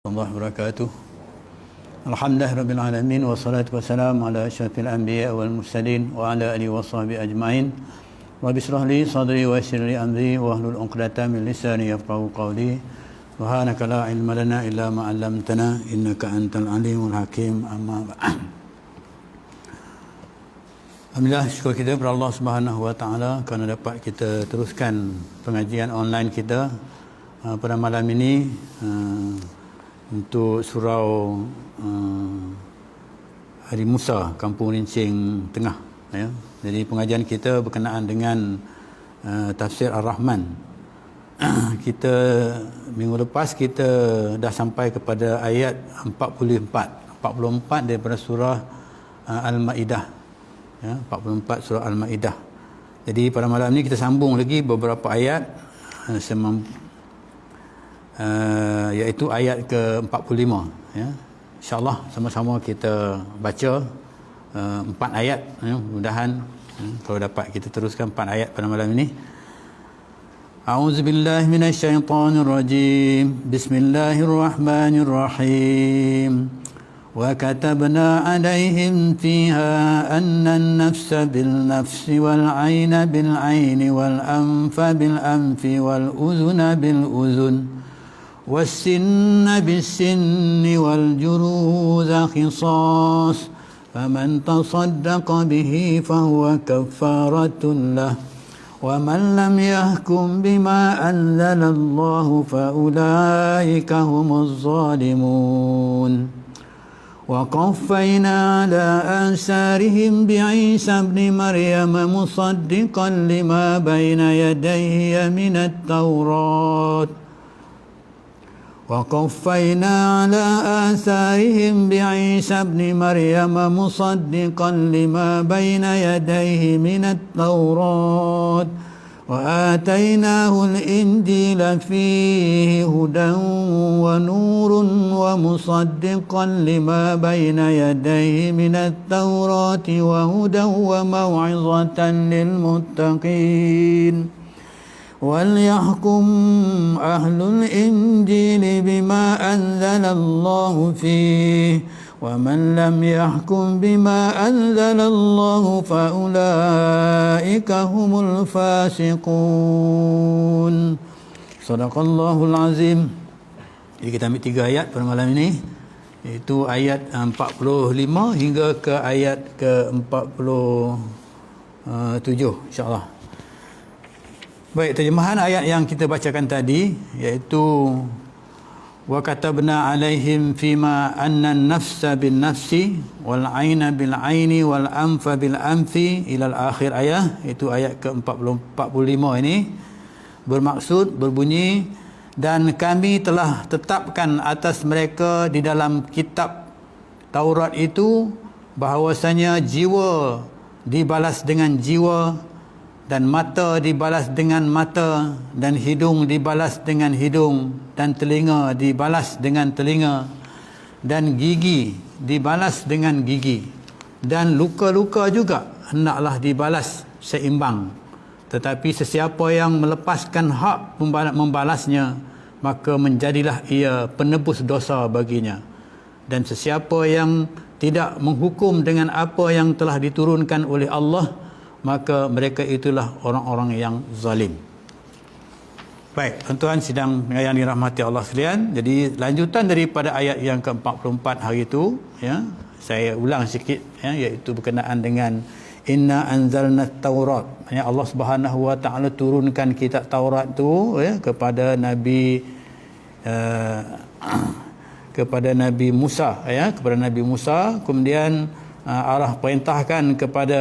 Warahmatullahi wabarakatuh. Alhamdulillahirabbil alamin wassalatu wassalamu ala asyrafil anbiya wal mursalin wa ala alihi washabihi ajmain. Rabbi shrah li sadri wa yassir li amri wa hlul 'uqdatam min lisani yafqahu qawli. Subhanaka la ilma lana illa ma 'allamtana innaka antal alimul hakim. Amma ba'd. Alhamdulillah, syukur kita kepada Allah Subhanahu wa taala kerana dapat kita teruskan pengajian online kita pada malam ini untuk surau Hari Musa, Kampung Rincing Tengah, ya. Jadi pengajian kita berkenaan dengan tafsir Ar-Rahman. Kita minggu lepas kita dah sampai kepada ayat 44 daripada surah Al-Maidah, ya, 44 surah Al-Maidah. Jadi pada malam ni kita sambung lagi beberapa ayat iaitu ayat ke-45, ya. InsyaAllah sama-sama kita baca 4 ayat, ya. Mudah-mudahan kalau dapat kita teruskan 4 ayat pada malam ini. A'udzubillahi minasyaitonirrajim. Bismillahirrahmanirrahim. Wa katabna 'alaihim fiha anna an-nafsa bil-nafsi wal-'ayna bil-'ayni wal-anfa bil-anfi wal-udhuna bil-udhun والسن بالسن والجروذ قصاص فمن تصدق به فهو كفارة له ومن لم يحكم بما أنزل الله فأولئك هم الظالمون وقفينا على آثارهم بعيسى ابن مريم مصدقا لما بين يديه من التوراة وقفينا على آثارهم بعيسى ابن مريم مصدقا لما بين يديه من التوراة وآتيناه الإنجيل فيه هدى ونور ومصدقا لما بين يديه من التوراة وهدى وموعظة للمتقين وليحكم أهل الإنجيل بما أنزل الله فيه ومن لم يحكم بما أنزل الله فأولئك هم الفاسقون. Sadaqallahul azim. Jadi kita ambil 3 ayat pada malam ini, iaitu ayat 45 hingga ke ayat ke-47, insya-Allah. Baik, terjemahan ayat yang kita bacakan tadi iaitu wa katabna alaihim fima anna an-nafsa bin-nafsi wal 'aina bil-'aini wal anfa bil-anfi ila akhir ayat, itu ayat ke-45 ini bermaksud berbunyi, dan kami telah tetapkan atas mereka di dalam kitab Taurat itu bahawasanya jiwa dibalas dengan jiwa, dan mata dibalas dengan mata, dan hidung dibalas dengan hidung, dan telinga dibalas dengan telinga, dan gigi dibalas dengan gigi, dan luka-luka juga hendaklah dibalas seimbang. Tetapi sesiapa yang melepaskan hak membalasnya, maka menjadilah ia penebus dosa baginya. Dan sesiapa yang tidak menghukum dengan apa yang telah diturunkan oleh Allah, maka mereka itulah orang-orang yang zalim. Baik, tuan-tuan sidang yang dirahmati Allah sekalian, jadi lanjutan daripada ayat yang ke-44 hari itu, ya, saya ulang sikit, ya, iaitu berkenaan dengan inna anzalna taurat, ya, Allah Subhanahu wa taala turunkan kitab Taurat tu, ya, kepada Nabi Musa, ya, kepada Nabi Musa. Kemudian Allah perintahkan kepada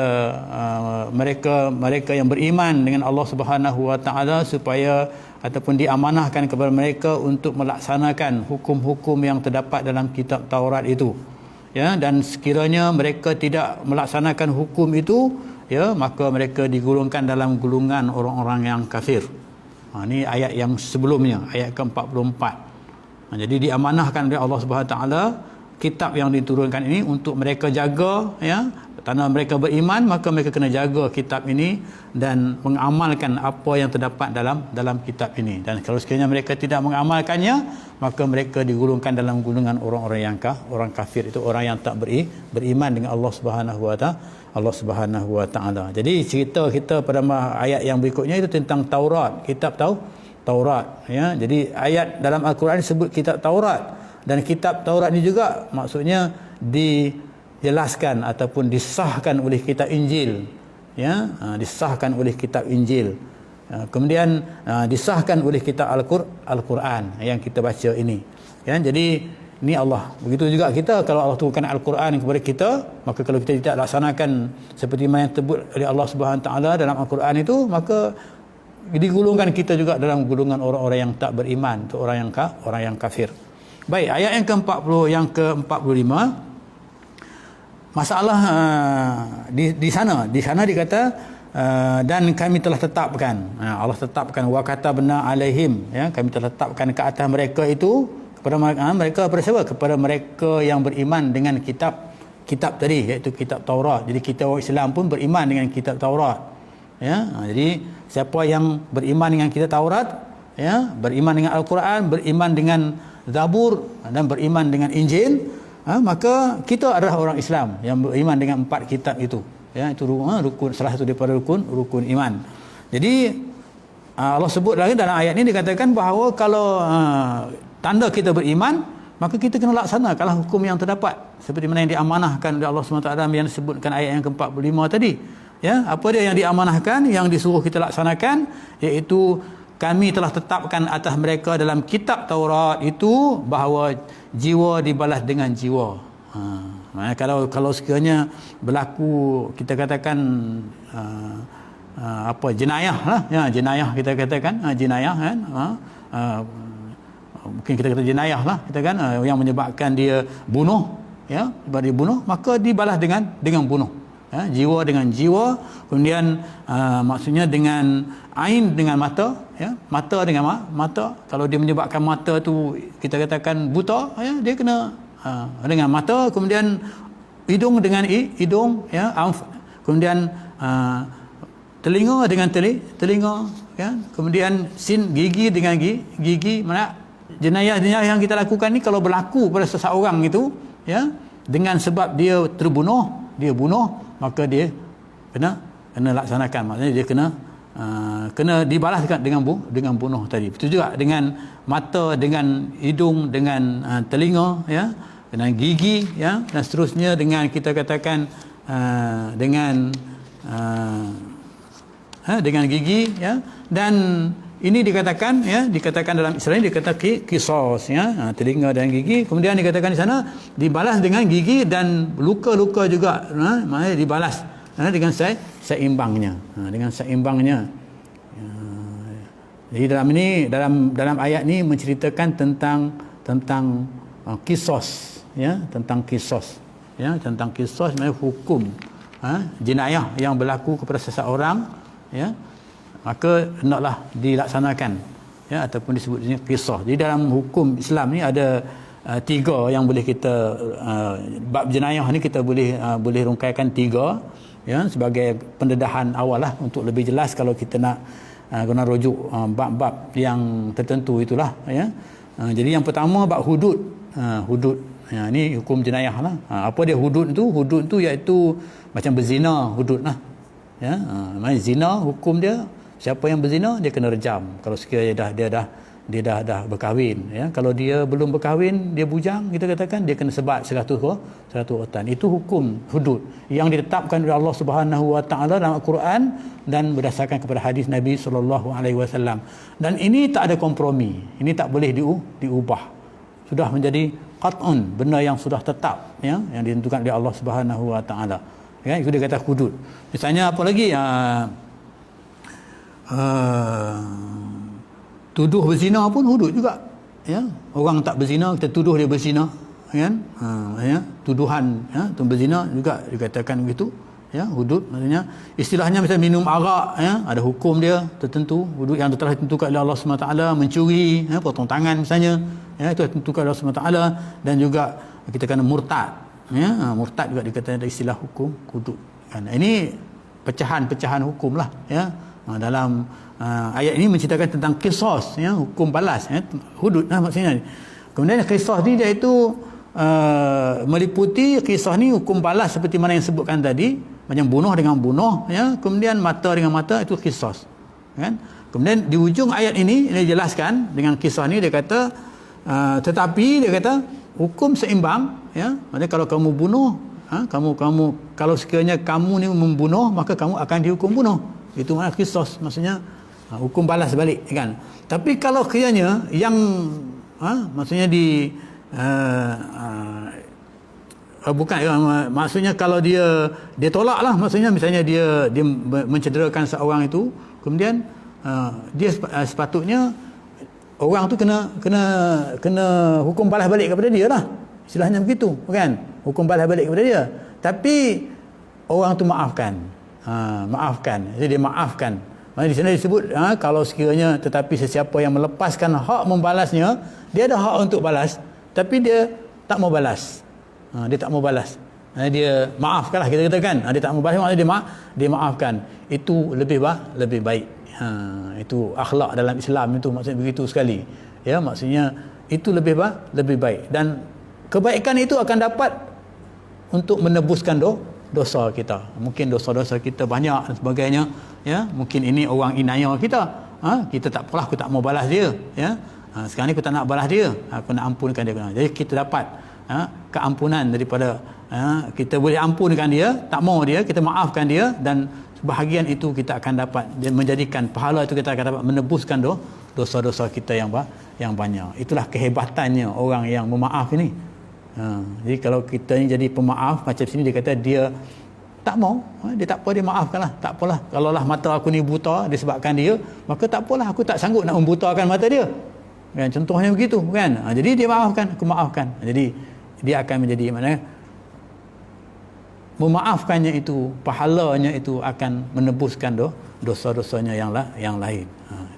mereka yang beriman dengan Allah Subhanahu wa taala supaya ataupun diamanahkan kepada mereka untuk melaksanakan hukum-hukum yang terdapat dalam kitab Taurat itu, ya, dan sekiranya mereka tidak melaksanakan hukum itu, ya, maka mereka digolongkan dalam golongan orang-orang yang kafir. Ini ayat yang sebelumnya, ayat ke-44. Jadi diamanahkan oleh Allah Subhanahu wa taala kitab yang diturunkan ini untuk mereka jaga, ya, Kerana mereka beriman, maka mereka kena jaga kitab ini dan mengamalkan apa yang terdapat dalam kitab ini. Dan kalau sekiranya mereka tidak mengamalkannya, maka mereka digolongkan dalam golongan orang-orang yang orang kafir, itu orang yang tak beriman dengan Allah Subhanahu wa taala. Jadi cerita kita pada ayat yang berikutnya itu tentang Taurat, kitab Taurat, ya. Jadi ayat dalam Al-Quran disebut kitab Taurat, dan kitab Taurat ini juga maksudnya dijelaskan ataupun disahkan oleh kitab Injil, ya, disahkan oleh kitab Injil, kemudian disahkan oleh kitab Al-Quran yang kita baca ini, ya. Jadi ini Allah. Begitu juga kita, kalau Allah turunkan Al-Quran kepada kita, maka kalau kita tidak laksanakan seperti mana yang tersebut oleh Allah Subhanahu taala dalam Al-Quran itu, maka digolongkan kita juga dalam golongan orang-orang yang tak beriman, itu orang yang kafir. Baik, ayat yang ke-45, masalah di sana dikata dan kami telah tetapkan, Allah tetapkan, wa katabna alaihim, ya, kami telah tetapkan ke atas mereka itu, kepada mereka pada siapa? Kepada mereka yang beriman dengan kitab tadi, iaitu kitab Taurat. Jadi kita orang Islam pun beriman dengan kitab Taurat, ya. Jadi siapa yang beriman dengan kitab Taurat, ya, beriman dengan Al-Quran, beriman dengan Zabur dan beriman dengan Injil, maka kita adalah orang Islam yang beriman dengan 4 kitab itu, ya. Itu rukun, salah satu daripada rukun iman. Jadi Allah sebut lagi dalam ayat ini, dikatakan bahawa kalau tanda kita beriman, maka kita kena laksanakanlah hukum yang terdapat seperti mana yang diamanahkan oleh Allah SWT yang disebutkan ayat yang ke-45 tadi, ya. Apa dia yang diamanahkan, yang disuruh kita laksanakan, iaitu kami telah tetapkan atas mereka dalam kitab Taurat itu bahawa jiwa dibalas dengan jiwa. Kalau sekiranya berlaku, kita katakan jenayah lah, ya, jenayah kita katakan, jenayah kan, mungkin kita kata jenayah lah, kita kan, yang menyebabkan dia bunuh, ya, sebab dia bunuh, maka dibalas dengan bunuh, ya, jiwa dengan jiwa. Kemudian maksudnya dengan ain dengan mata, ya, mata dengan mata. Kalau dia menyebabkan mata tu kita katakan buta, ya, dia kena dengan mata. Kemudian hidung dengan hidung, ya, kemudian telinga dengan telinga, ya. Kemudian gigi dengan gigi. Mana jenayah yang kita lakukan ni kalau berlaku pada seseorang itu, ya, dengan sebab dia bunuh, maka dia kena laksanakan. Maksudnya dia kena dibalas dengan bunuh tadi. Itu juga dengan mata, dengan hidung, dengan telinga, ya, dengan gigi, ya, dan seterusnya dengan kita katakan dengan gigi, ya. Dan ini dikatakan, ya, dikatakan dalam Israel dikatakan qisas, ya, telinga dan gigi. Kemudian dikatakan di sana dibalas dengan gigi dan luka-luka juga, maknanya dibalas dengan seimbangnya, jadi dalam ayat ni menceritakan tentang kisos, ya, tentang kisos, maknanya hukum jenayah yang berlaku kepada seseorang, ya, maka hendaklah dilaksanakan, ya, ataupun disebutnya kisos. Jadi dalam hukum Islam ni ada 3 yang boleh kita bab jenayah ni kita boleh rungkaikan 3, ya, sebagai pendedahan awal lah, untuk lebih jelas kalau kita nak guna rujuk bab-bab yang tertentu itulah, ya. Jadi yang pertama bab hudud, ya, ini hukum jenayah lah. Apa dia hudud tu iaitu macam berzina, hudud lah, ya. Maksudnya zina, hukum dia siapa yang berzina dia kena rejam kalau sekiranya dia dah berkahwin, ya. Kalau dia belum berkahwin, dia bujang, kita katakan dia kena sebat 100 rotan. Itu hukum hudud yang ditetapkan oleh Allah Subhanahu wa taala dalam Al-Quran dan berdasarkan kepada hadis Nabi sallallahu alaihi wasallam. Dan ini tak ada kompromi. Ini tak boleh diubah. Sudah menjadi qat'un, benda yang sudah tetap, ya, yang ditentukan oleh Allah Subhanahu wa taala. Ya, itu dia kata hudud. Misalnya apa lagi? Tuduh berzina pun hudud juga, ya. Orang tak berzina kita tuduh dia berzina, kan, ya, tuduhan, ya, tu berzina juga dikatakan begitu, ya, hudud. Maksudnya istilahnya macam minum arak, ya, ada hukum dia tertentu, hudud yang telah ditentukan oleh Allah SWT. Mencuri, ya, potong tangan misalnya, ya, itu ditentukan oleh Allah SWT. Dan juga kita kena murtad, Ya, murtad juga dikatakan ada istilah hukum hudud. Kan? Ini pecahan-pecahan hukum lah. Ya, dalam ayat ini menceritakan tentang qisas, ya, hukum balas, ya, hudud lah maksudnya. Kemudian qisas ni iaitu meliputi qisas ni hukum balas seperti mana yang sebutkan tadi, macam bunuh dengan bunuh, ya, kemudian mata dengan mata, itu qisas. Kan? Kemudian di ujung ayat ini dia jelaskan dengan kisah ni, dia kata tetapi dia kata hukum seimbang, ya, maksudnya kalau kamu bunuh, kamu kalau sekiranya kamu ni membunuh, maka kamu akan dihukum bunuh. Itu makna qisas, maksudnya hukum balas balik, kan. Tapi kalau kiranya yang maksudnya bukan, maksudnya kalau dia tolak lah, maksudnya misalnya dia mencederakan seorang itu, kemudian dia sepatutnya orang tu kena hukum balas balik kepada dia lah, istilahnya begitu, kan, hukum balas balik kepada dia. Tapi orang tu maafkan, jadi dia maafkan. Maksudnya di sana disebut kalau sekiranya tetapi sesiapa yang melepaskan hak membalasnya, dia ada hak untuk balas tapi dia tak mau balas, dia tak mau balas, dia maafkanlah, kita katakan dia tak mau balas, maknanya dia maafkan. Itu lebih baik. Itu akhlak dalam Islam, itu maksudnya begitu sekali, ya, maksudnya itu lebih baik, dan kebaikan itu akan dapat untuk menebuskan dosa kita. Mungkin dosa-dosa kita banyak dan sebagainya, ya, mungkin ini orang inayah kita, kita tak apalah, aku tak mau balas dia, ya, sekarang ni aku tak nak balas dia, aku nak ampunkan dia. Jadi kita dapat keampunan daripada kita boleh ampunkan dia, tak mau dia, kita maafkan dia, dan bahagian itu kita akan dapat menjadikan pahala itu, kita akan dapat menebuskan dosa-dosa kita yang banyak. Itulah kehebatannya orang yang memaaf ini. Jadi kalau kita ni jadi pemaaf, macam sini dia kata dia tak mau, dia tak apa, dia maafkanlah, tak apalah, kalau lah mata aku ni buta disebabkan dia, maka tak apalah, aku tak sanggup nak membutakan mata dia, kan, contohnya begitu, kan. Jadi dia maafkan, aku maafkan. Jadi dia akan menjadi mana, memaafkannya itu, pahalanya itu akan menebuskan dosa-dosanya yang lain.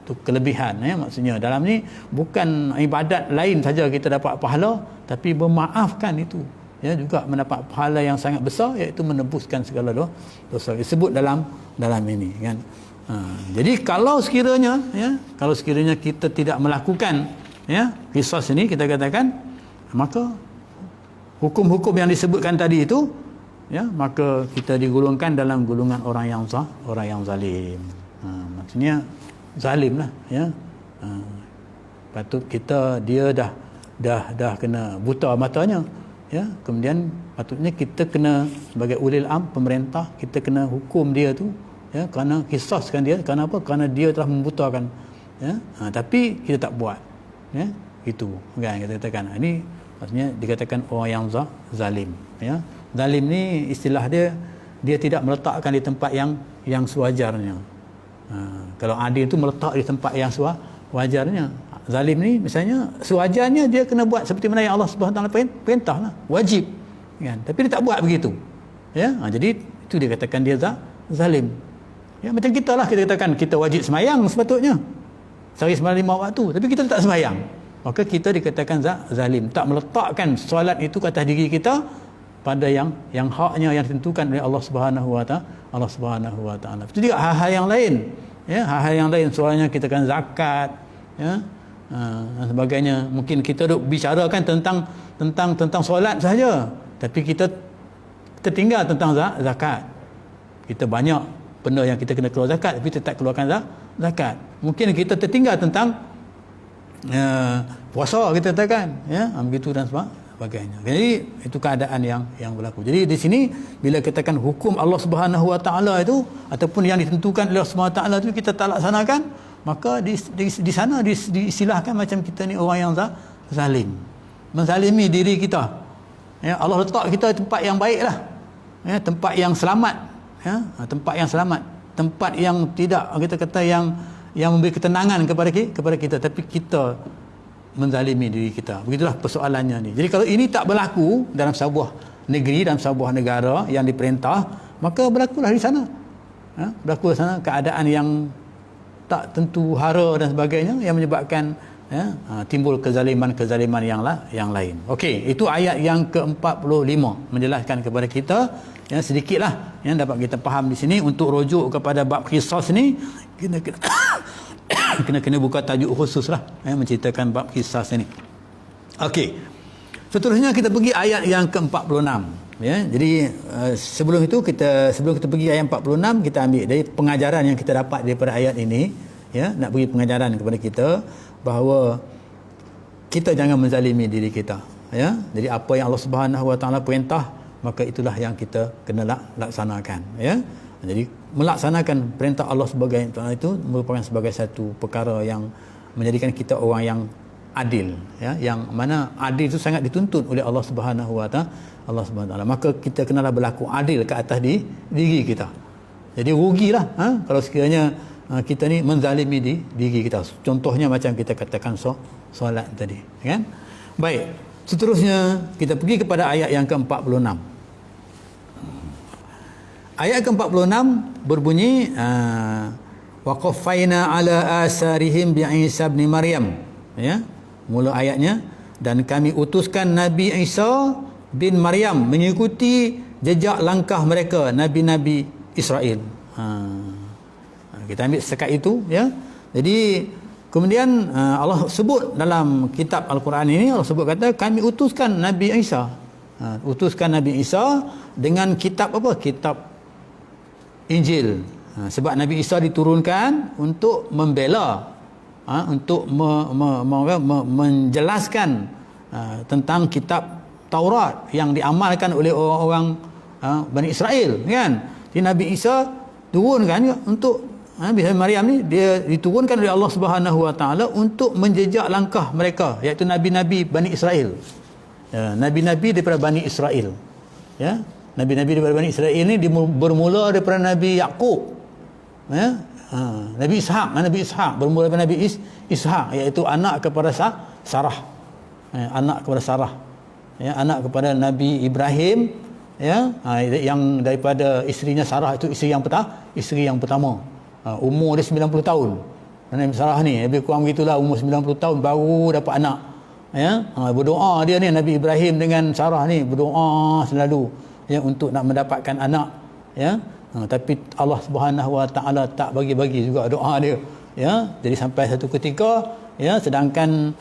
Itu kelebihan, ya, maksudnya dalam ni bukan ibadat lain saja kita dapat pahala, tapi memaafkan itu, ya, juga mendapat pahala yang sangat besar, iaitu menebuskan segala dosa disebut dalam ini, kan. Jadi kalau sekiranya kita tidak melakukan, ya, qisas ini, kita katakan, maka hukum-hukum yang disebutkan tadi itu, ya, maka kita digolongkan dalam golongan orang yang zalim. Maksudnya zalim lah, ya. Patut dia dah kena buta matanya, ya, kemudian patutnya kita kena sebagai ulil am, pemerintah, kita kena hukum dia tu, ya, kerana qisaskan dia, kerana apa? Kerana dia telah membutakan, ya. Tapi kita tak buat, ya, itu, kan, kita katakan ini maksudnya dikatakan orang yang zalim, ya. Zalim ni istilah dia tidak meletakkan di tempat yang sewajarnya. Kalau adil tu meletak di tempat yang sewajarnya. Zalim ni misalnya sewajarnya dia kena buat seperti mana yang Allah Subhanahu Wa Taala perintahlah, wajib, kan. Tapi dia tak buat begitu, ya. Jadi itu dia katakan dia zalim. Ya, macam kita lah, kita katakan kita wajib semayang sepatutnya sehari semalam 5 waktu, tapi kita tak semayang, maka kita dikatakan zalim, tak meletakkan solat itu ke atas diri kita pada yang haknya yang ditentukan oleh Allah Subhanahu Wa Taala. Itu juga hal-hal yang lain, ya, hal-hal yang lain, soalnya kita kan zakat, ya, dan sebagainya. Mungkin kita duk bicarakan tentang solat saja, tapi kita tertinggal tentang zakat. Kita banyak benda yang kita kena keluar zakat, tapi kita tak keluarkan zakat. Mungkin kita tertinggal tentang puasa, kita katakan, ya, begitu dan sebagainya. Jadi itu keadaan yang berlaku. Jadi di sini bila katakan hukum Allah Subhanahu Wa Taala itu, ataupun yang ditentukan oleh Allah Subhanahu Wa Taala itu kita tak laksanakan, maka di sana diistilahkan macam kita ni orang yang zalim, menzalimi diri kita, ya. Allah letak kita tempat yang baiklah, ya, tempat yang selamat, ya, tempat yang selamat, tempat yang tidak, kita kata yang memberi ketenangan kepada kita, tapi kita menzalimi diri kita. Begitulah persoalannya ni. Jadi kalau ini tak berlaku dalam sebuah negeri, dalam sebuah negara yang diperintah, maka berlakulah di sana, berlaku di sana keadaan yang tak tentu hara dan sebagainya, yang menyebabkan ya, timbul kezaliman-kezaliman yang lain. Okey, itu ayat yang ke-45 menjelaskan kepada kita ya, sedikitlah yang dapat kita faham di sini. Untuk rujuk kepada bab qisas ni kena buka tajuk khusus lah ya, menceritakan bab qisas ini. Okey, seterusnya kita pergi ayat yang ke-46 ya. Jadi sebelum kita pergi ayat 46, kita ambil dari pengajaran yang kita dapat daripada ayat ini ya, nak bagi pengajaran kepada kita bahawa kita jangan menzalimi diri kita ya. Jadi apa yang Allah Subhanahu Wa Taala perintah, maka itulah yang kita kena laksanakan ya. Jadi melaksanakan perintah Allah sebagai itu merupakan sebagai satu perkara yang menjadikan kita orang yang adil ya, yang mana adil itu sangat dituntut oleh Allah Subhanahu Wa Taala. Maka kita kenalah berlaku adil ke atas diri kita. Jadi rugilah kalau sekiranya kita ni menzalimi diri kita. Contohnya macam kita katakan solat tadi kan. Baik, seterusnya kita pergi kepada ayat yang ke-46. Ayat ke-46 berbunyi wa qaffayna ala asarihim bi Isa bin Maryam ya. Mula ayatnya, dan kami utuskan Nabi Isa bin Maryam mengikuti jejak langkah mereka nabi-nabi Israel. Kita ambil sekat itu ya. Jadi kemudian Allah sebut dalam kitab Al-Quran ini, Allah sebut kata kami utuskan Nabi Isa. Utuskan Nabi Isa dengan kitab apa? Kitab Injil. Sebab Nabi Isa diturunkan untuk membela, untuk menjelaskan tentang kitab Taurat yang diamalkan oleh orang-orang Bani Israel kan. Jadi Nabi Isa turunkan untuk Nabi Maryam ni, dia diturunkan oleh Allah Subhanahu Wa Taala untuk menjejak langkah mereka, iaitu nabi-nabi Bani Israel. Nabi-nabi daripada Bani Israel. Ya, nabi-nabi daripada Bani Israel ni bermula daripada Nabi Yakub. Ya, Nabi Ishaq bermula daripada Nabi Ishaq, iaitu anak kepada Sarah. Anak kepada Sarah. Ya, anak kepada Nabi Ibrahim ya, yang daripada isterinya Sarah itu isteri yang pertama. Umur dia 90 tahun. Nabi Sarah ni lebih kurang begitulah, umur 90 tahun baru dapat anak. Ya, berdoa dia ni, Nabi Ibrahim dengan Sarah ni berdoa selalu ya untuk nak mendapatkan anak ya. Tapi Allah Subhanahu Wa Taala tak bagi juga doa dia ya. Jadi sampai satu ketika ya, sedangkan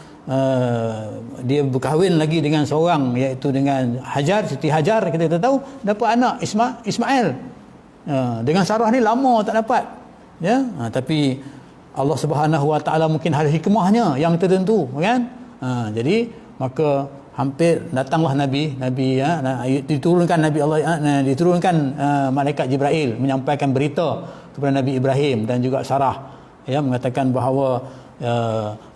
dia berkahwin lagi dengan seorang, iaitu dengan Hajar, Siti Hajar, kita tahu dapat anak Ismail. Dengan Sarah ni lama tak dapat ya. Tapi Allah Subhanahu Wa Taala mungkin ada hikmahnya yang tertentu kan. Jadi maka hampir datanglah nabi ya, diturunkan Nabi Allah diturunkan malaikat Jibril menyampaikan berita kepada Nabi Ibrahim dan juga Sarah ya, mengatakan bahawa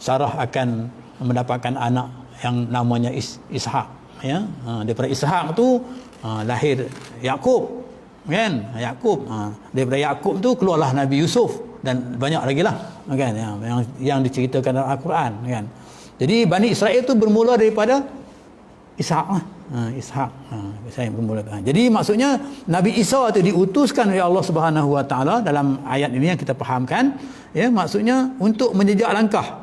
Sarah akan mendapatkan anak yang namanya Ishaq ya. Daripada Ishaq tu lahir Yakub kan. Daripada Yakub tu keluarlah Nabi Yusuf dan banyak lagi lah kan yang diceritakan dalam Al-Quran kan. Jadi Bani Israel tu bermula daripada Ishaq lah. Saya bermula. Jadi maksudnya Nabi Isa tu diutuskan oleh Allah Subhanahu Wa Taala dalam ayat ini yang kita fahamkan ya, maksudnya untuk menjejak langkah,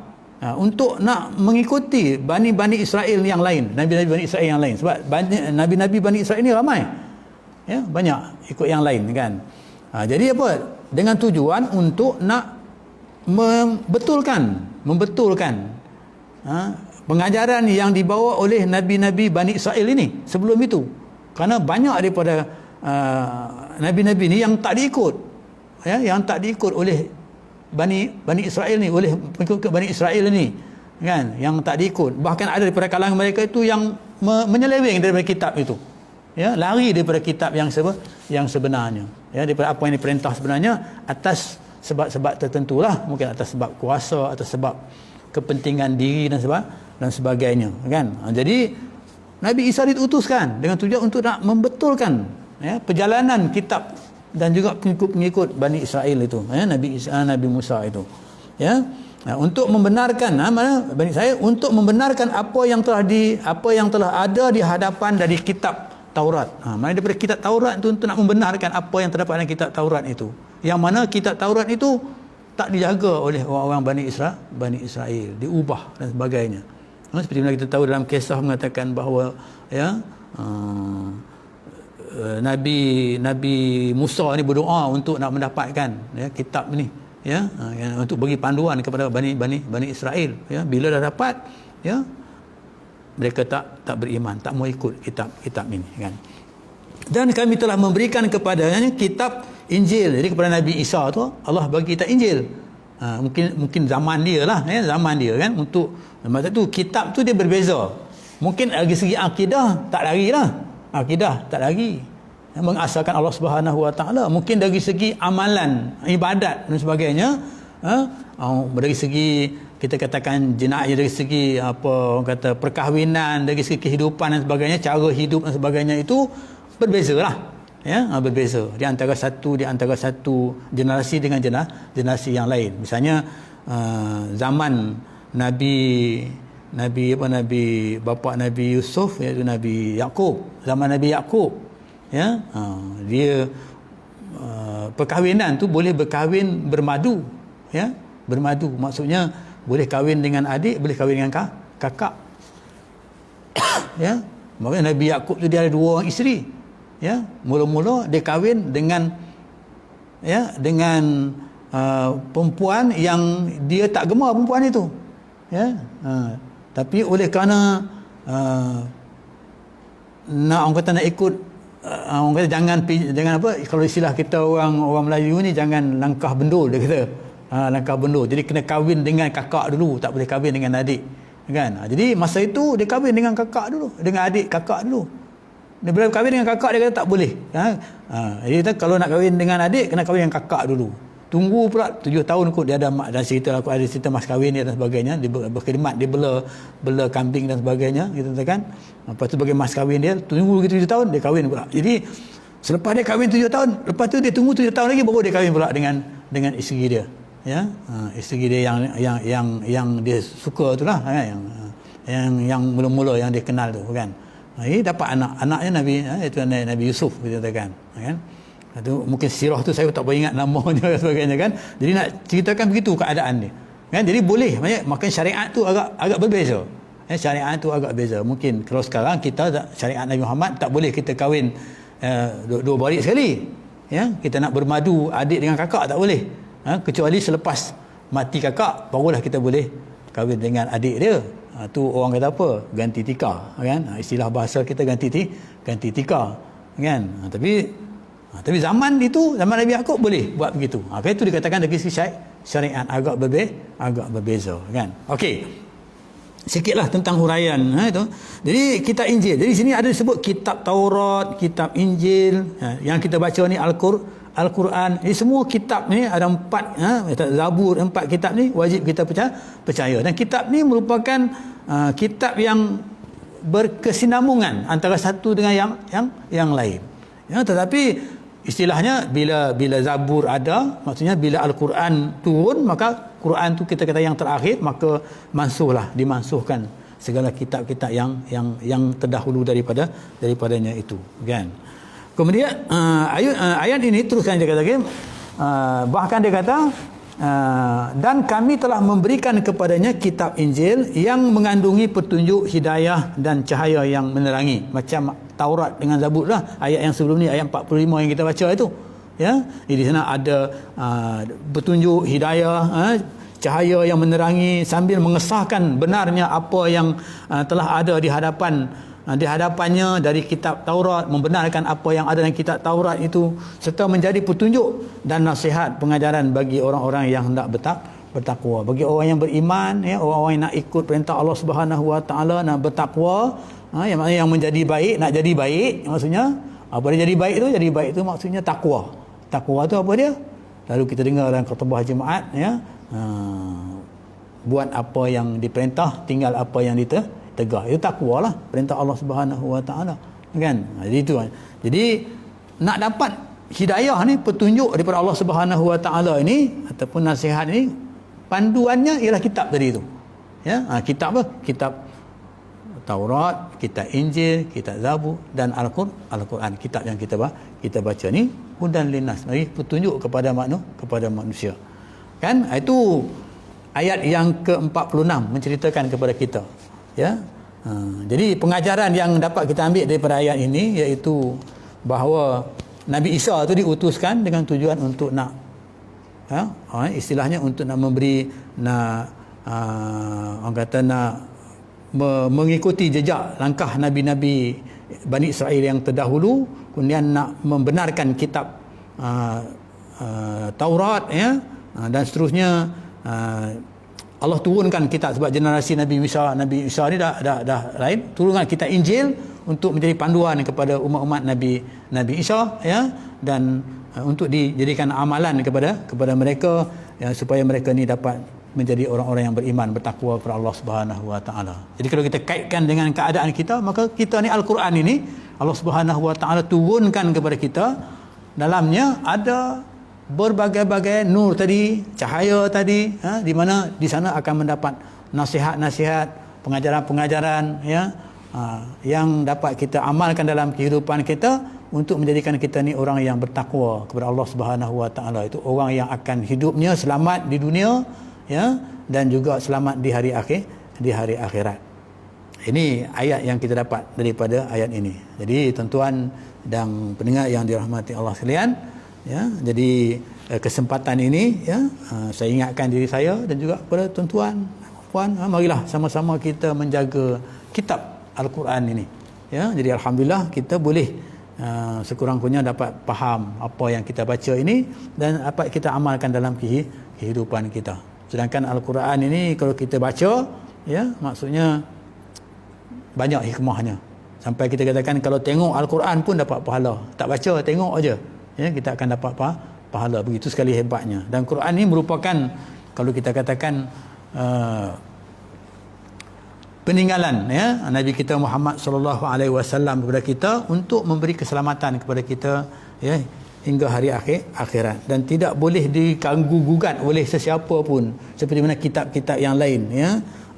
untuk nak mengikuti Bani Israel yang lain, nabi-nabi Bani Israel yang lain. Sebab nabi-nabi Bani Israel ni ramai ya, banyak ikut yang lain kan. Jadi apa? Dengan tujuan untuk nak membetulkan pengajaran yang dibawa oleh nabi-nabi Bani Israel ini sebelum itu. Kerana banyak daripada nabi-nabi ni yang tak diikut ya, yang tak diikut oleh Bani Israel ni, oleh pengikut Bani Israel ni kan, yang tak diikut. Bahkan ada daripada kalangan mereka itu yang menyeleweng daripada kitab itu ya, lari daripada kitab yang sebenarnya ya, daripada apa yang diperintah sebenarnya atas sebab-sebab tertentulah, mungkin atas sebab kuasa, atas sebab kepentingan diri dan sebagainya kan. Jadi Nabi Isa diutuskan dengan tujuan untuk nak membetulkan ya, perjalanan kitab dan juga pengikut-pengikut Bani Israel itu ya, Nabi Musa itu ya, untuk membenarkan Bani Israel, untuk membenarkan apa yang telah ada di hadapan dari kitab Taurat. Mana daripada kitab Taurat itu untuk nak membenarkan apa yang terdapat dalam kitab Taurat itu, yang mana kitab Taurat itu tak dijaga oleh orang-orang Bani Israel, diubah dan sebagainya. Seperti mana kita tahu dalam kisah mengatakan bahawa ya Nabi Musa ni berdoa untuk nak mendapatkan ya kitab ni ya, untuk bagi panduan kepada Bani Israel ya. Bila dah dapat ya, mereka tak beriman, tak mau ikut kitab ini kan. Dan kami telah memberikan kepadanya kitab Injil. Jadi kepada Nabi Isa tu Allah bagi kitab Injil. Mungkin zaman dia lah ya, zaman dia kan. Untuk masa tu kitab tu dia berbeza. Mungkin dari segi akidah tak lari lah. Akidah tak lari. Mengasahkan Allah Subhanahu Wa Taala. Mungkin dari segi amalan, ibadat dan sebagainya. Dari segi kita katakan jenayah, dari segi apa orang kata perkahwinan, dari segi kehidupan dan sebagainya, cara hidup dan sebagainya itu berbeza lah ya, berbeza di antara satu generasi dengan generasi yang lain. Misalnya zaman Nabi bapa Nabi Yusuf, iaitu Nabi Yakub, zaman Nabi Yakub ya, dia perkahwinan tu boleh berkahwin bermadu ya, bermadu maksudnya boleh kahwin dengan adik, boleh kahwin dengan kakak ya. Maknanya Nabi Yakub tu dia ada 2 orang isteri ya. Mula-mula dia kahwin dengan perempuan yang dia tak gemar perempuan itu ya. Tapi oleh kerana orang kata nak ikut, orang kata jangan apa, kalau istilah kita orang Melayu ni, jangan langkah bendul dia kata. Langkah bendul. Jadi kena kahwin dengan kakak dulu, tak boleh kahwin dengan adik kan. Jadi masa itu dia kahwin dengan kakak dulu, dengan adik kakak dulu. Dia bila kahwin dengan kakak dia kata tak boleh jadi kata kalau nak kahwin dengan adik kena kahwin dengan kakak dulu. Tunggu pula 7 tahun kot dia ada mak, dan cerita aku ada cerita mas kahwin dia dan sebagainya. Dia berkhidmat, dia bela kambing dan sebagainya gitu kan. Lepas tu bagi mas kahwin dia, tunggu lagi 7 tahun dia kahwin pula. Jadi selepas dia kahwin 7 tahun, lepas tu dia tunggu 7 tahun lagi baru dia kahwin pula dengan isteri dia ya. Isteri dia yang dia suka itulah kan, yang mula-mula yang dia kenal tu kan. Ini dapat anaknya itu Nabi Yusuf kita katakan kan. Itu mungkin sirah tu saya tak boleh ingat namanya dan sebagainya kan. Jadi nak ceritakan begitu keadaan dia kan. Jadi boleh, maksudnya syariat tu agak berbeza ya, syariat tu agak beza. Mungkin kalau sekarang kita syariat Nabi Muhammad tak boleh kita kahwin dua balik sekali ya. Kita nak bermadu adik dengan kakak tak boleh kecuali selepas mati kakak barulah kita boleh kahwin dengan adik dia. Tu orang kata apa, ganti tika kan, istilah bahasa kita ganti tika kan. Tapi zaman itu, zaman Nabi Yakub boleh buat begitu. Itu dikatakan dari sisi syariat agak berbeza kan. Okey, sikitlah tentang huraian itu. Jadi kitab Injil, jadi sini ada disebut kitab Taurat, kitab Injil yang kita baca ni Al-Quran. Ini semua kitab ni ada 4 Zabur, 4 kitab ni wajib kita percaya. Dan kitab ni merupakan kitab yang berkesinambungan antara satu dengan yang lain ya. Tetapi istilahnya bila Zabur ada, maksudnya bila Al-Quran turun, maka Quran tu kita kata yang terakhir, maka dimansuhkan segala kitab-kitab yang terdahulu daripadanya itu kan. Kemudian ayat ini teruskan dia kata bahkan dia kata dan kami telah memberikan kepadanya kitab Injil yang mengandungi petunjuk, hidayah dan cahaya yang menerangi, macam Taurat dengan Zabur lah. Ayat yang sebelum ni, ayat 45 yang kita baca itu ya. Di sana ada petunjuk, hidayah, cahaya yang menerangi, sambil mengesahkan benarnya apa yang telah ada di hadapannya dari kitab Taurat, membenarkan apa yang ada dalam kitab Taurat itu, serta menjadi petunjuk dan nasihat pengajaran bagi orang-orang yang hendak bertakwa, bagi orang yang beriman ya, orang-orang yang nak ikut perintah Allah Subhanahu Wa Taala, nak bertakwa yang menjadi baik, nak jadi baik. Maksudnya apa dia jadi baik tu? Jadi baik tu maksudnya takwa. Takwa tu apa dia? Lalu kita dengar dalam khutbah Jumaat ya, buat apa yang diperintah, tinggal apa yang tegak. Itu takwa lah, perintah Allah Subhanahu Wa Taala kan. Jadi itu. Jadi nak dapat hidayah ni, petunjuk daripada Allah Subhanahu Wa Taala ini ataupun nasihat ini, panduannya ialah kitab tadi itu ya. Kitab apa? Kitab Taurat, kitab Injil, kitab Zabur dan Al-Quran. Kitab yang kita baca ni hudan linnas, petunjuk kepada manusia. Kan? Itu ayat yang ke-46 menceritakan kepada kita. Ya. Jadi pengajaran yang dapat kita ambil daripada ayat ini iaitu bahawa Nabi Isa itu diutuskan dengan tujuan untuk nak istilahnya untuk nak memberi orang kata nak mengikuti jejak langkah nabi-nabi Bani Israel yang terdahulu, kemudian nak membenarkan kitab Taurat dan seterusnya. Allah turunkan kitab sebab generasi Nabi Isa ni dah lain, turunkan kitab Injil untuk menjadi panduan kepada umat-umat Nabi Isa dan untuk dijadikan amalan kepada mereka supaya mereka ni dapat menjadi orang-orang yang beriman, bertakwa kepada Allah Subhanahu Wa Taala. Jadi kalau kita kaitkan dengan keadaan kita, maka kita ni Al-Quran ini Allah Subhanahu Wa Taala turunkan kepada kita, dalamnya ada berbagai-bagai nur tadi, cahaya tadi, di mana di sana akan mendapat nasihat-nasihat, pengajaran-pengajaran yang dapat kita amalkan dalam kehidupan kita untuk menjadikan kita ni orang yang bertakwa kepada Allah Subhanahu Wa Taala. Itu orang yang akan hidupnya selamat di dunia dan juga selamat di hari akhirat. Ini ayat yang kita dapat daripada ayat ini. Jadi tuan-tuan dan pendengar yang dirahmati Allah sekalian, jadi kesempatan ini saya ingatkan diri saya dan juga kepada tuan-tuan puan, marilah sama-sama kita menjaga kitab Al-Quran ini. Jadi alhamdulillah kita boleh sekurang-kurangnya dapat faham apa yang kita baca ini dan dapat kita amalkan dalam kehidupan kita. Sedangkan Al-Quran ini kalau kita baca, maksudnya banyak hikmahnya. Sampai kita katakan kalau tengok Al-Quran pun dapat pahala. Tak baca, tengok aja, kita akan dapat pahala. Begitu sekali hebatnya. Dan Quran ini merupakan, kalau kita katakan peninggalan Nabi kita Muhammad sallallahu alaihi wasallam kepada kita untuk memberi keselamatan kepada kita hingga hari akhirat, dan tidak boleh diganggu gugat oleh sesiapa pun seperti mana kitab-kitab yang lain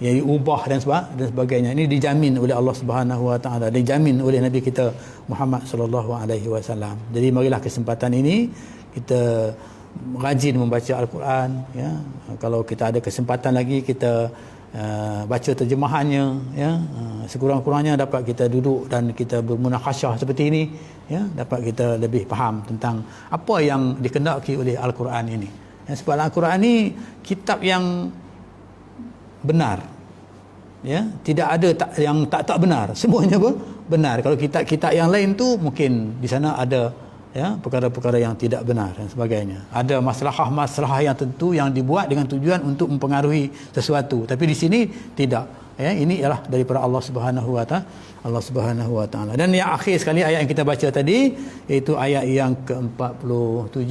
yang diubah dan sebagainya. Ini dijamin oleh Allah Subhanahu Wa Taala, dijamin oleh Nabi kita Muhammad sallallahu alaihi wasallam. Jadi marilah kesempatan ini kita rajin membaca Al-Quran. Kalau kita ada kesempatan lagi, kita baca terjemahannya, sekurang-kurangnya dapat kita duduk dan kita bermunakasyah seperti ini, dapat kita lebih faham tentang apa yang dikehendaki oleh Al-Quran ini. Sebab Al-Quran ini kitab yang benar, tidak ada yang tak benar, semuanya benar. Kalau kitab-kitab yang lain tu mungkin di sana ada perkara-perkara yang tidak benar dan sebagainya. Ada masalah yang tentu yang dibuat dengan tujuan untuk mempengaruhi sesuatu, tapi di sini tidak. Ini ialah daripada Allah Subhanahu Wa Taala. Dan yang akhir sekali ayat yang kita baca tadi, iaitu ayat yang ke-47,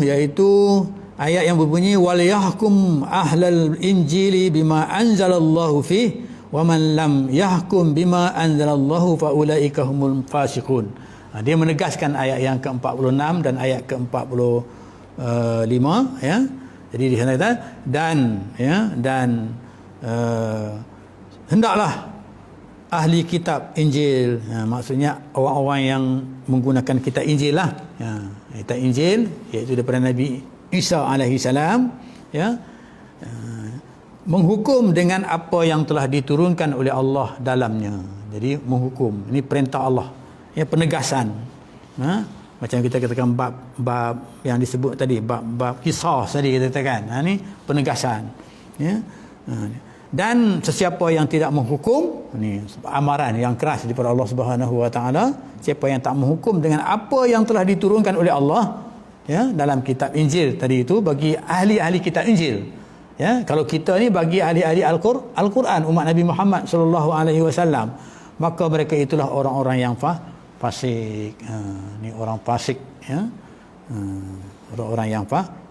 iaitu ayat yang berbunyi wal yahkum ahlal injili bima anzalallahu fihi wa man lam yahkum bima anzalallahu fa ulaika humul fasiqun. Dia menegaskan ayat yang ke-46 dan ayat ke-45, Jadi di sana kata dan hendaklah ahli kitab Injil, maksudnya orang-orang yang menggunakan kitab Injil lah, kitab Injil iaitu daripada Nabi Isa alaihi salam, menghukum dengan apa yang telah diturunkan oleh Allah dalamnya. Jadi menghukum, ini perintah Allah, penegasan. Macam kita katakan bab yang disebut tadi, bab kisah tadi kita katakan, ini penegasan. Dan sesiapa yang tidak menghukum, ini amaran yang keras daripada Allah Subhanahu Wa Taala, siapa yang tak menghukum dengan apa yang telah diturunkan oleh Allah dalam kitab Injil tadi itu, bagi ahli-ahli kitab Injil. Kalau kita ni bagi ahli-ahli Al-Quran, umat Nabi Muhammad sallallahu alaihi wasallam, maka mereka itulah orang-orang yang fasik. Ni orang fasik, orang-orang yang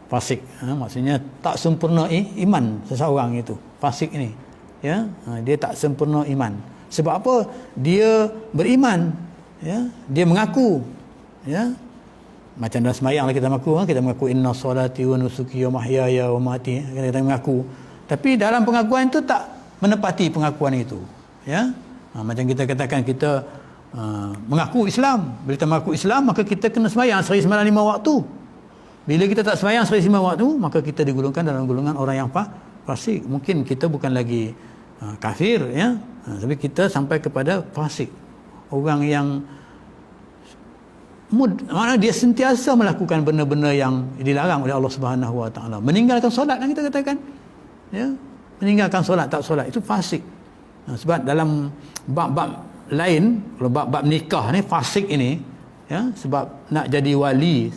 fasik, maksudnya tak sempurna iman seseorang itu. Fasik ni, dia tak sempurna iman. Sebab apa? Dia beriman, dia mengaku, macam dalam semayang lah kita mengaku inna salati wa nusuki wa mahyaya wa mati, kita mengaku, tapi dalam pengakuan itu tak menepati pengakuan itu. Macam kita katakan kita mengaku Islam. Bila kita mengaku Islam, maka kita kena sembahyang sehari semalam 5 waktu. Bila kita tak sembahyang sehari 5 waktu, maka kita digolongkan dalam golongan orang yang fasik. Mungkin kita bukan lagi kafir, ya, tapi kita sampai kepada fasik. Orang yang maknanya dia sentiasa melakukan benda-benda yang dilarang oleh Allah Subhanahu Wa Taala. Meninggalkan solat yang kita katakan, ya, meninggalkan solat, tak solat, itu fasik. Sebab dalam bab-bab lain, kalau bab-bab nikah ni, fasik ini, ya, sebab nak jadi wali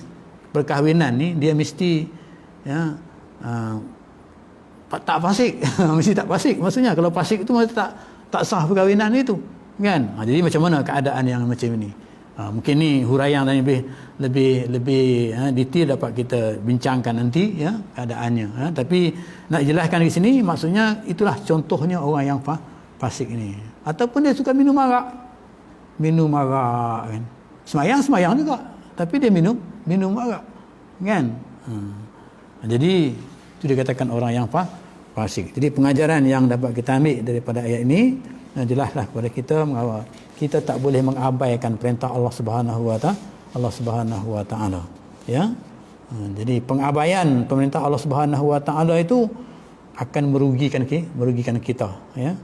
perkahwinan ni, dia mesti, ya, tak fasik. Mesti tak fasik. Maksudnya kalau fasik itu maksudnya tak sah perkahwinan itu, kan? Jadi macam mana keadaan yang macam ini? Mungkin ni huraian yang lebih detail dapat kita bincangkan nanti, ya, keadaannya. Tapi nak jelaskan di sini, maksudnya itulah contohnya orang yang fasik ini. Ataupun dia suka minum arak, kan? Semayang juga, tapi dia minum arak, kan? Jadi itu dikatakan orang yang fasik. Jadi pengajaran yang dapat kita ambil daripada ayat ini, jelaslah kepada kita bahawa kita tak boleh mengabaikan perintah Allah Subhanahu Wa Taala. Ya. Jadi pengabaian perintah Allah Subhanahu Wa Taala itu akan merugikan kita, ya.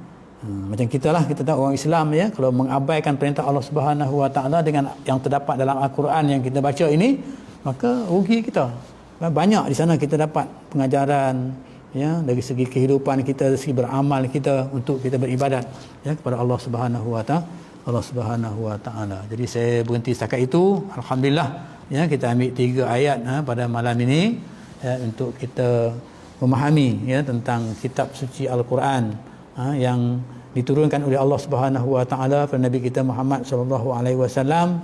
Macam kita lah, kita tahu orang Islam, ya, kalau mengabaikan perintah Allah Subhanahu Wa Taala dengan yang terdapat dalam Al-Quran yang kita baca ini, maka rugi kita. Banyak di sana kita dapat pengajaran, ya, dari segi kehidupan kita, dari segi beramal kita untuk kita beribadat, ya, kepada Allah Subhanahu Wa Taala. Jadi saya berhenti setakat itu. Alhamdulillah, ya, kita ambil 3 ayat pada malam ini, ya, untuk kita memahami, ya, tentang kitab suci Al-Quran, yang diturunkan oleh Allah Subhanahu Wa Taala kepada Nabi kita Muhammad sallallahu alaihi wasallam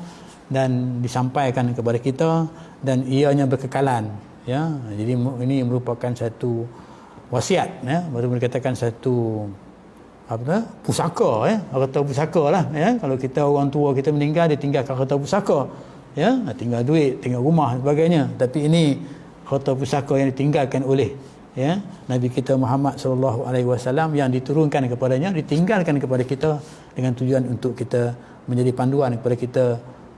dan disampaikan kepada kita, dan ianya berkekalan, ya. Jadi ini merupakan satu wasiat, ya, baru dikatakan satu pusaka, ya, harta pusaka lah, ya. Kalau kita orang tua kita meninggal, dia tinggalkan harta pusaka, ya, tinggal duit, tinggal rumah dan sebagainya. Tapi ini harta pusaka yang ditinggalkan oleh, ya, Nabi kita Muhammad sallallahu alaihi wasallam, yang diturunkan kepadanya, ditinggalkan kepada kita dengan tujuan untuk kita menjadi panduan kepada kita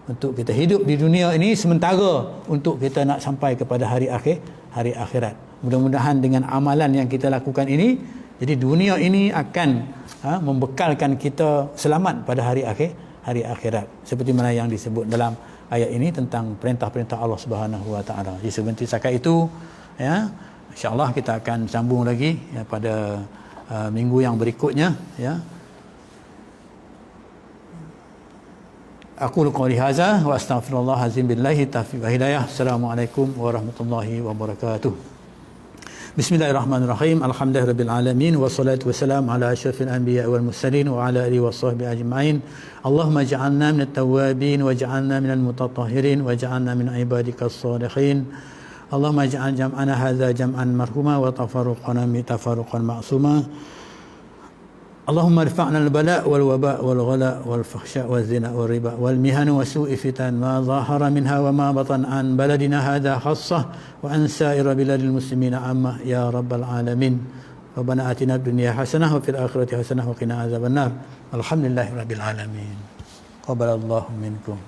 untuk kita hidup di dunia ini sementara, untuk kita nak sampai kepada hari akhirat. Mudah-mudahan dengan amalan yang kita lakukan ini, jadi dunia ini akan membekalkan kita selamat pada hari akhirat, seperti mana yang disebut dalam ayat ini tentang perintah-perintah Allah Subhanahu Wa Taala. Jadi sebentar setakat itu, ya, insya-Allah kita akan sambung lagi, ya, pada minggu yang berikutnya, ya. Aku qouli hadza wa astaghfirullah azim billahi taufiq wa hidayah. Assalamualaikum warahmatullahi wabarakatuh. Bismillahirrahmanirrahim. Alhamdulillahirabbil alamin, wassalatu wassalamu ala asyrafil anbiya wal mursalin wa ala alihi washabbihi ajma'in. Allahumma ij'alna minat tawwabin waj'alna minal mutatahhirin waj'alna min ibadikas shalihin. Allahumma ij'al jam'ana hadza jam'an marhuma wa tafarruqana min tafarruqan ma'suma. Allahumma irfa'na al-bala' wal waba' wal ghala' wal fahsya' wal zina wal riba wal mihan wa su'i fitan ma zahara minha wa ma batan an baladina hadha khassah wa an sa'ira biladil muslimina amma ya rabbal alamin. Rabbana atina fid dunya hasanah wa fil akhirati hasanah wa qina azabannar. Alhamdulillahirabbil alamin. Qabalallahu minkum.